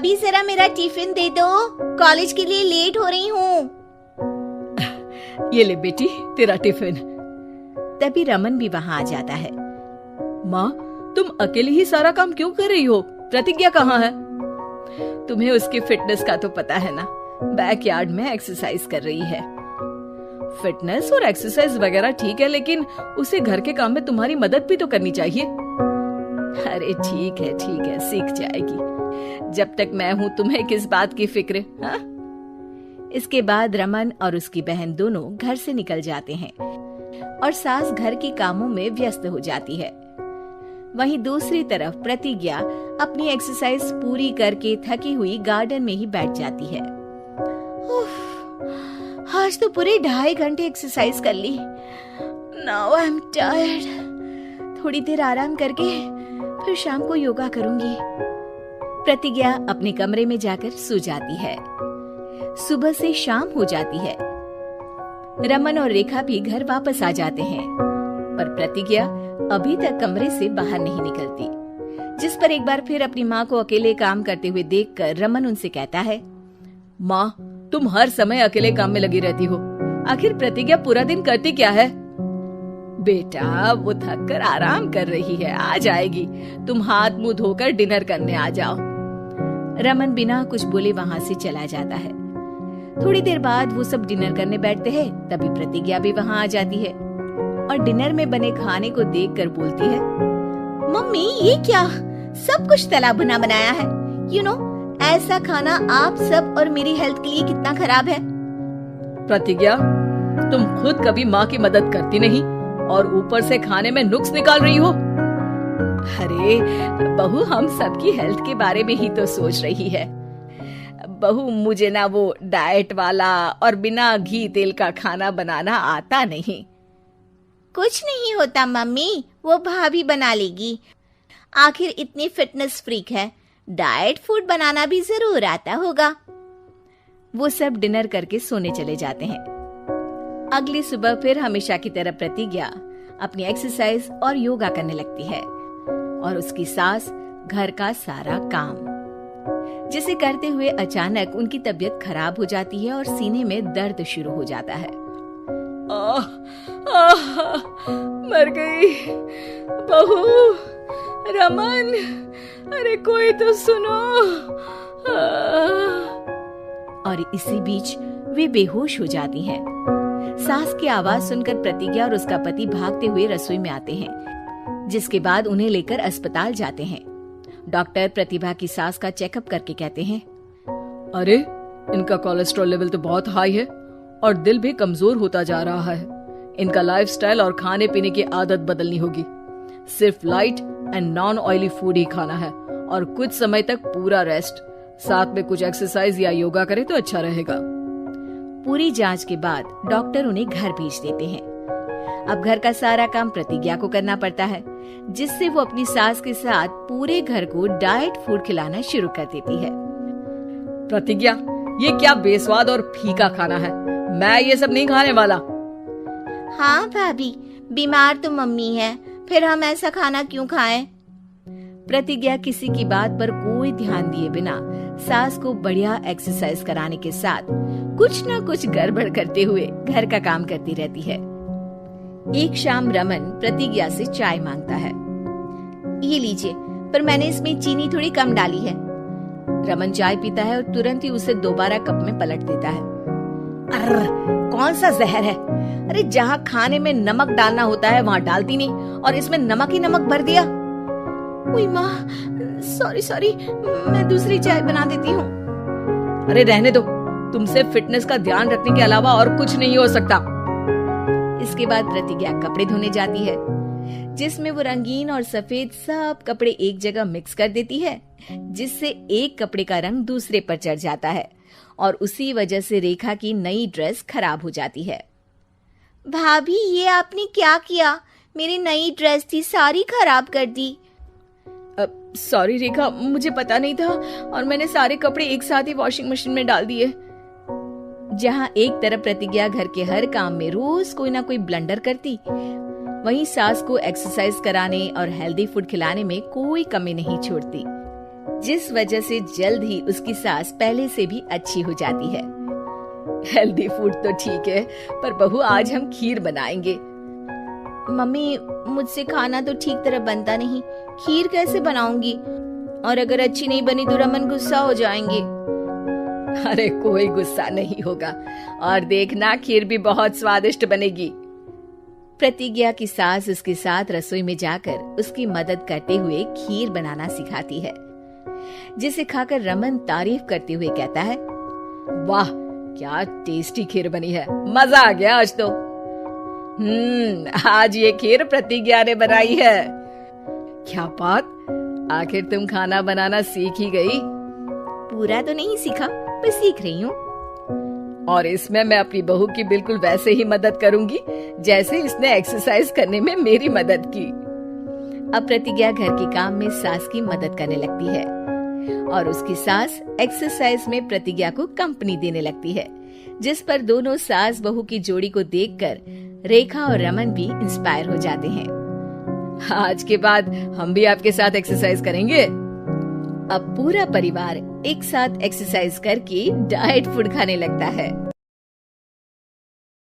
भाभी जरा मेरा टिफिन दे दो, कॉलेज के लिए लेट हो रही हूँ। ये ले बेटी तेरा टिफिन। तभी रमन भी वहाँ आ जाता है। माँ, तुम अकेले ही सारा काम क्यों कर रही हो? प्रतिज्ञा कहाँ है? तुम्हें उसकी फिटनेस का तो पता है ना, बैकयार्ड में एक्सरसाइज कर रही है। फिटनेस और एक्सरसाइज वगैरह ठीक है, लेकिन उसे घर के काम में तुम्हारी मदद भी तो करनी चाहिए। अरे ठीक है, सीख जाएगी। जब तक मैं हूँ तुम्हें किस बात की फिक्र? हाँ? इसके बाद रमन और उसकी बहन दोनों घर से निकल जाते हैं और सास घर के कामों में व्यस्त हो जाती है। वहीं दूसरी तरफ प्रतिज्ञा अपनी एक्सरसाइज पूरी करके थकी हुई गार्डन में ही बैठ जाती है। आज तो पूरे 2.5 घंटे एक्सरसाइज कर ली। Now I am tired. थोड़ी देर आराम करके फिर शाम को योगा करूंगी। प्रतिज्ञा अपने कमरे में जाकर सो जाती है। सुबह से शाम हो जाती है। रमन और रेखा भी घर वापस आ जाते हैं, पर प्रतिज्ञा अभी तक कमरे से बाहर नहीं निकलती, जिस पर एक बार फिर अपनी माँ को अकेले काम करते हुए देखकर रमन उनसे कहता है, माँ, तुम हर समय अकेले काम में लगी रहती हो। आखिर प्रतिज्ञा पूरा दिन करती क्या है? बेटा, वो थक कर आराम कर रही है, आ जाएगी। तुम हाथ मुंह धोकर डिनर करने आ जाओ। रमन बिना कुछ बोले वहाँ से चला जाता है। थोड़ी देर बाद वो सब डिनर करने बैठते हैं। तभी प्रतिज्ञा भी वहाँ आ जाती है और डिनर में बने खाने को देखकर बोलती है, मम्मी ये क्या, सब कुछ तला भुना बनाया है। यू नो, ऐसा खाना आप सब और मेरी हेल्थ के लिए कितना खराब है। प्रतिज्ञा, तुम खुद कभी माँ की मदद करती नहीं और ऊपर से खाने में नुक्स निकाल रही हो। अरे बहू, हम सबकी हेल्थ के बारे में ही तो सोच रही है। बहू, मुझे ना वो डाइट वाला और बिना घी तेल का खाना बनाना आता नहीं। कुछ नहीं होता मम्मी, वो भाभी बना लेगी। आखिर इतनी फिटनेस फ्रीक है, डाइट फूड बनाना भी जरूर आता होगा। वो सब डिनर करके सोने चले जाते हैं। अगली सुबह फिर हमेशा की तरह प्रतिज्ञा अपनी एक्सरसाइज और योगा करने लगती है और उसकी सास घर का सारा काम, जिसे करते हुए अचानक उनकी तबीयत खराब हो जाती है और सीने में दर्द शुरू हो जाता है। मर गई बहू। रमन, अरे कोई तो सुनो। और इसी बीच वे बेहोश हो जाती हैं। सास की आवाज सुनकर प्रतिज्ञा और उसका पति भागते हुए रसोई में आते हैं, जिसके बाद उन्हें लेकर अस्पताल जाते हैं। डॉक्टर प्रतिभा की सास का चेकअप करके कहते हैं, अरे इनका कोलेस्ट्रॉल लेवल तो बहुत हाई है और दिल भी कमजोर होता जा रहा है। इनका लाइफस्टाइल और खाने पीने की आदत बदलनी होगी। सिर्फ light and non oily food ही खाना है और कुछ समय तक पूरा रेस्ट, साथ में कुछ एक्सरसाइज या योगा करे तो अच्छा रहेगा। पूरी जांच के बाद डॉक्टर उन्हें घर भेज देते हैं। अब घर का सारा काम प्रतिज्ञा को करना पड़ता है, जिससे वो अपनी सास के साथ पूरे घर को डाइट फूड खिलाना शुरू कर देती है। प्रतिज्ञा, ये क्या बेस्वाद और फीका खाना है, मैं ये सब नहीं खाने वाला। हाँ भाभी, बीमार तो मम्मी है, फिर हम ऐसा खाना क्यों खाएं? प्रतिज्ञा किसी की बात पर कोई ध्यान दिए बिना सास को बढ़िया एक्सरसाइज कराने के साथ कुछ न कुछ गड़बड़ करते हुए घर का काम करती रहती है। एक शाम रमन प्रतिज्ञा से चाय मांगता है। ये लीजिए, पर मैंने इसमें चीनी थोड़ी कम डाली है। रमन चाय पीता है और तुरंत ही उसे दोबारा कप में पलट देता है। कौन सा जहर है? अरे जहाँ खाने में नमक डालना होता है वहाँ डालती नहीं और इसमें नमक ही नमक भर दिया। ओए माँ, सॉरी, मैं दूसरी चाय बना देती हूँ। अरे रहने दो, तुमसे फिटनेस का ध्यान रखने के अलावा और कुछ नहीं हो सकता। इसके बाद प्रतिज्ञा कपड़े धोने जाती है, जिसमें वो रंगीन और सफेद सब कपड़े एक जगह मिक्स कर देती है, जिससे एक कपड़े का रंग दूसरे पर चढ़ जाता है और उसी वजह से रेखा की नई ड्रेस खराब हो जाती है। भाभी, ये आपने क्या किया? मेरी नई ड्रेस थी, सारी खराब कर दी। सॉरी रेखा, मुझे पता नहीं था और मैंने सारे कपड़े एक साथ ही वॉशिंग मशीन में डाल दिए। जहाँ एक तरफ प्रतिज्ञा घर के हर काम में रोज कोई ना कोई ब्लंडर करती, वहीं सास को एक्सरसाइज कराने और हेल्दी फूड खिलाने में कोई कमी नहीं छोड़ती, जिस वजह से जल्द ही उसकी सांस पहले से भी अच्छी हो जाती है। हेल्दी फूड तो ठीक है, पर बहू आज हम खीर बनाएंगे। मम्मी, मुझसे खाना तो ठीक तरह बनता नहीं, खीर कैसे बनाऊंगी? और अगर अच्छी नहीं बनी तो रमन गुस्सा हो जाएंगे। अरे कोई गुस्सा नहीं होगा, और देखना खीर भी बहुत स्वादिष्ट बनेगी। प्रतिज्ञा की सास उसके साथ रसोई में जाकर उसकी मदद करते हुए खीर बनाना सिखाती है, जिसे खाकर रमन तारीफ करते हुए कहता है, वाह क्या टेस्टी खीर बनी है, मजा आ गया आज तो। आज ये खीर प्रतिज्ञा ने बनाई है। क्या बात, आखिर तुम खाना बनाना सीख ही गई? पूरा तो नहीं सीखा, पर सीख रही हूँ। और इसमें मैं अपनी बहू की बिल्कुल वैसे ही मदद करूंगी जैसे इसने एक्सरसाइज करने में मेरी मदद की। अब प्रतिज्ञा घर के काम में सास की मदद करने लगती है और उसकी सास एक्सरसाइज में प्रतिज्ञा को कंपनी देने लगती है, जिस पर दोनों सास बहू की जोड़ी को देखकर रेखा और रमन भी इंस्पायर हो जाते हैं। आज के बाद हम भी आपके साथ एक्सरसाइज करेंगे। अब पूरा परिवार एक साथ एक्सरसाइज करके डाइट फूड खाने लगता है।